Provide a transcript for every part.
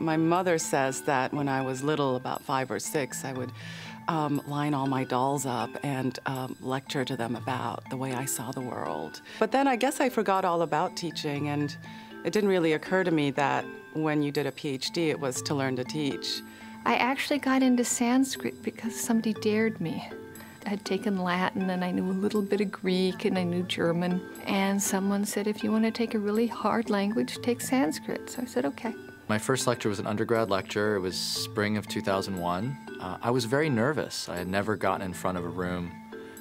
My mother says that when I was little, about 5 or 6, I would line all my dolls up and lecture to them about the way I saw the world. But then I guess I forgot all about teaching, and it didn't really occur to me that when you did a PhD, it was to learn to teach. I actually got into Sanskrit because somebody dared me. I had taken Latin, and I knew a little bit of Greek, and I knew German. And someone said, if you want to take a really hard language, take Sanskrit. So I said, okay. My first lecture was an undergrad lecture. It was spring of 2001. I was very nervous. I had never gotten in front of a room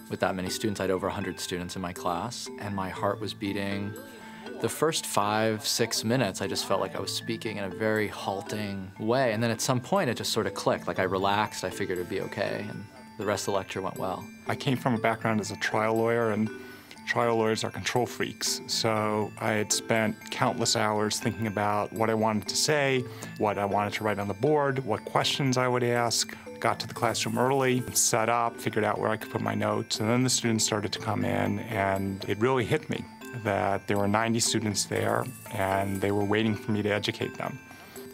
with that many students. I had over 100 students in my class, and my heart was beating. The first 5, 6 minutes, I just felt like I was speaking in a very halting way. And then at some point, it just sort of clicked. Like I relaxed, I figured it'd be okay, and the rest of the lecture went well. I came from a background as a trial lawyer, and trial lawyers are control freaks. So I had spent countless hours thinking about what I wanted to say, what I wanted to write on the board, what questions I would ask. Got to the classroom early, set up, figured out where I could put my notes, and then the students started to come in, and it really hit me that there were 90 students there, and they were waiting for me to educate them.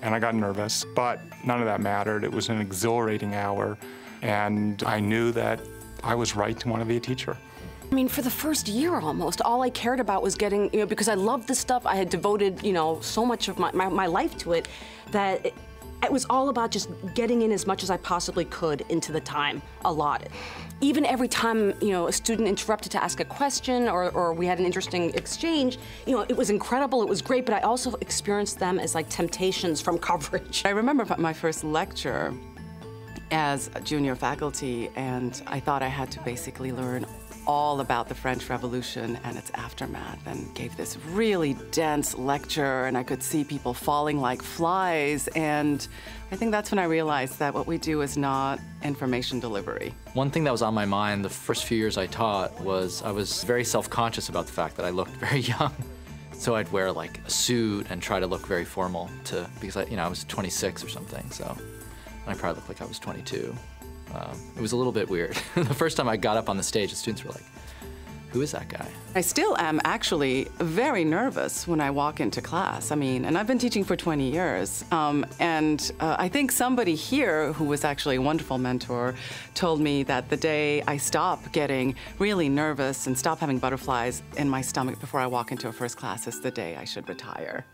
And I got nervous, but none of that mattered. It was an exhilarating hour, and I knew that I was right to want to be a teacher. I mean, for the first year almost, all I cared about was getting, because I loved this stuff, I had devoted, so much of my life to it, that it was all about just getting in as much as I possibly could into the time allotted. Even every time, a student interrupted to ask a question or we had an interesting exchange, it was incredible, it was great, but I also experienced them as like temptations from coverage. I remember my first lecture as a junior faculty, and I thought I had to basically learn all about the French Revolution and its aftermath, and gave this really dense lecture, and I could see people falling like flies, and I think that's when I realized that what we do is not information delivery. One thing that was on my mind the first few years I taught was I was very self-conscious about the fact that I looked very young. So I'd wear like a suit and try to look very formal because I was 26 or something, so I probably looked like I was 22. It was a little bit weird. The first time I got up on the stage, the students were like, who is that guy? I still am actually very nervous when I walk into class. And I've been teaching for 20 years. I think somebody here who was actually a wonderful mentor told me that the day I stop getting really nervous and stop having butterflies in my stomach before I walk into a first class is the day I should retire.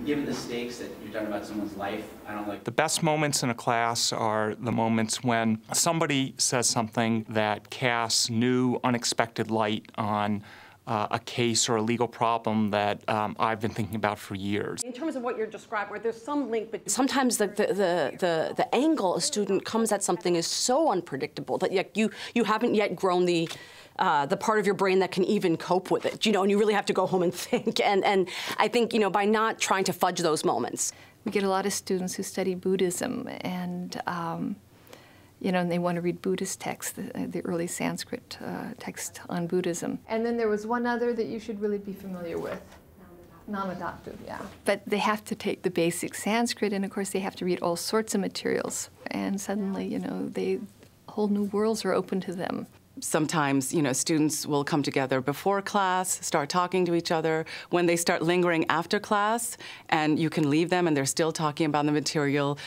Given the stakes that you're talking about someone's life, I don't like... The best moments in a class are the moments when somebody says something that casts new, unexpected light on a case or a legal problem that I've been thinking about for years. In terms of what you're describing, where there's some link, but sometimes the angle a student comes at something is so unpredictable that you haven't yet grown the part of your brain that can even cope with it, and you really have to go home and think. And I think, by not trying to fudge those moments. We get a lot of students who study Buddhism, and and they want to read Buddhist texts, the early Sanskrit text on Buddhism. And then there was one other that you should really be familiar with. Namadhatu, yeah. But they have to take the basic Sanskrit, and of course they have to read all sorts of materials. And suddenly, whole new worlds are open to them. Sometimes, students will come together before class, start talking to each other. When they start lingering after class, and you can leave them and they're still talking about the material,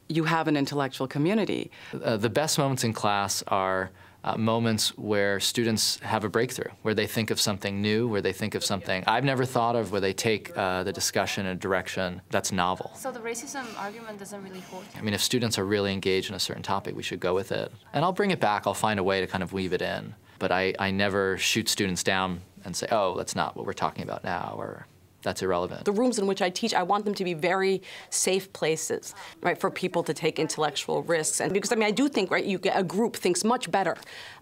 you have an intellectual community. The best moments in class are moments where students have a breakthrough, where they think of something new, where they think of something I've never thought of, where they take the discussion in a direction that's novel. So the racism argument doesn't really hold? If students are really engaged in a certain topic, we should go with it. And I'll bring it back, I'll find a way to kind of weave it in. But I never shoot students down and say, oh, that's not what we're talking about now, or that's irrelevant. The rooms in which I teach, I want them to be very safe places, right, for people to take intellectual risks. And because, I do think, right, a group thinks much better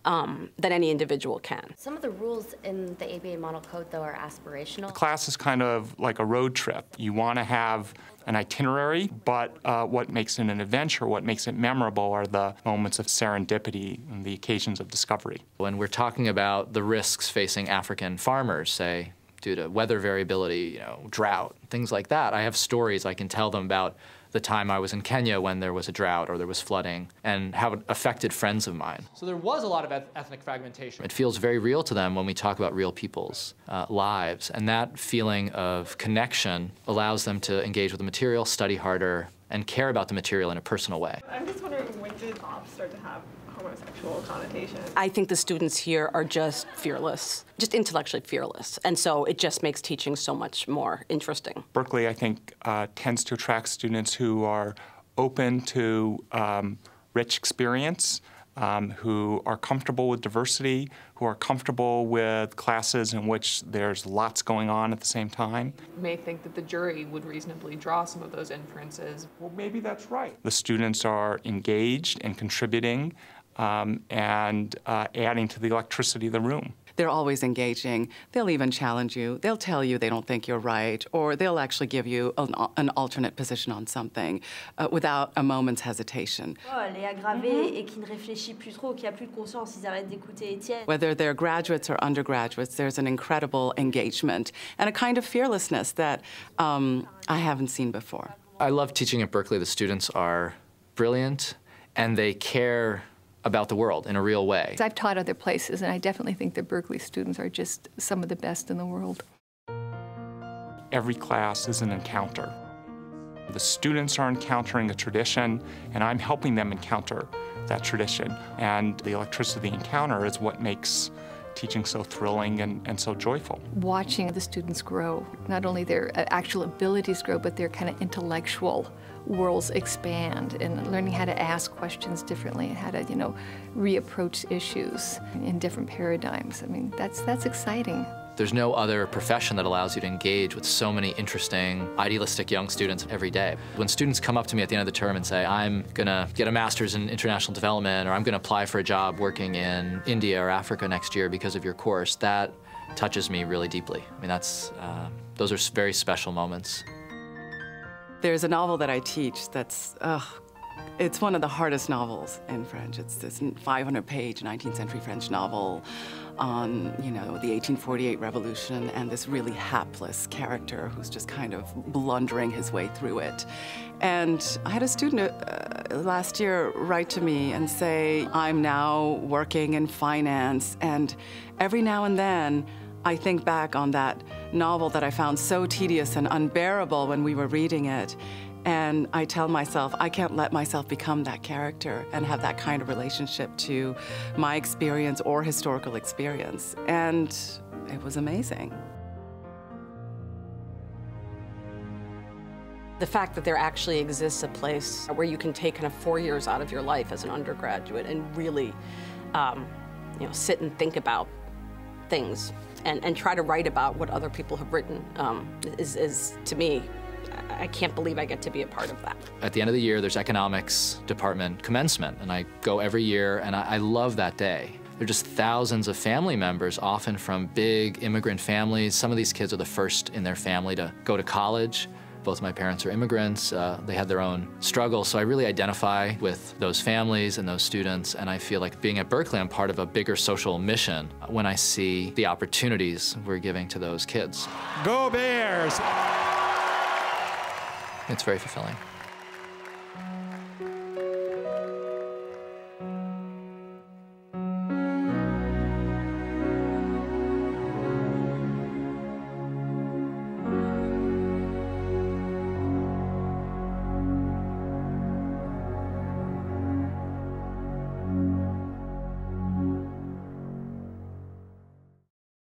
than any individual can. Some of the rules in the ABA Model Code, though, are aspirational. The class is kind of like a road trip. You want to have an itinerary, but what makes it an adventure, what makes it memorable are the moments of serendipity and the occasions of discovery. When we're talking about the risks facing African farmers, say, due to weather variability, drought, things like that, I have stories I can tell them about the time I was in Kenya when there was a drought or there was flooding and how it affected friends of mine. So there was a lot of ethnic fragmentation. It feels very real to them when we talk about real people's lives, and that feeling of connection allows them to engage with the material, study harder, and care about the material in a personal way. I'm just wondering, when did ops start to have homosexual connotations? I think the students here are just fearless, just intellectually fearless. And so it just makes teaching so much more interesting. Berkeley, I think, tends to attract students who are open to rich experience, who are comfortable with diversity, who are comfortable with classes in which there's lots going on at the same time. You may think that the jury would reasonably draw some of those inferences. Well, maybe that's right. The students are engaged and contributing and adding to the electricity of the room. They're always engaging. They'll even challenge you. They'll tell you they don't think you're right, or they'll actually give you an alternate position on something without a moment's hesitation. Whether they're graduates or undergraduates, there's an incredible engagement and a kind of fearlessness that I haven't seen before. I love teaching at Berkeley. The students are brilliant, and they care about the world in a real way. I've taught other places, and I definitely think the Berkeley students are just some of the best in the world. Every class is an encounter. The students are encountering a tradition, and I'm helping them encounter that tradition. And the electricity of the encounter is what makes teaching so thrilling and so joyful. Watching the students grow, not only their actual abilities grow, but their kind of intellectual worlds expand, and learning how to ask questions differently and how to, reapproach issues in different paradigms. I mean, that's exciting. There's no other profession that allows you to engage with so many interesting, idealistic young students every day. When students come up to me at the end of the term and say, I'm gonna get a master's in international development, or I'm gonna apply for a job working in India or Africa next year because of your course, that touches me really deeply. I mean, those are very special moments. There's a novel that I teach that's, it's one of the hardest novels in French. It's this 500-page 19th century French novel on, the 1848 revolution and this really hapless character who's just kind of blundering his way through it. And I had a student last year write to me and say, I'm now working in finance, and every now and then I think back on that novel that I found so tedious and unbearable when we were reading it, and I tell myself, I can't let myself become that character and have that kind of relationship to my experience or historical experience. And it was amazing. The fact that there actually exists a place where you can take kind of 4 years out of your life as an undergraduate and really, sit and think about things and try to write about what other people have written is to me, I can't believe I get to be a part of that. At the end of the year, there's economics department commencement, and I go every year, and I love that day. There are just thousands of family members, often from big immigrant families. Some of these kids are the first in their family to go to college. Both my parents are immigrants. They had their own struggles, so I really identify with those families and those students, and I feel like being at Berkeley, I'm part of a bigger social mission when I see the opportunities we're giving to those kids. Go Bears! It's very fulfilling.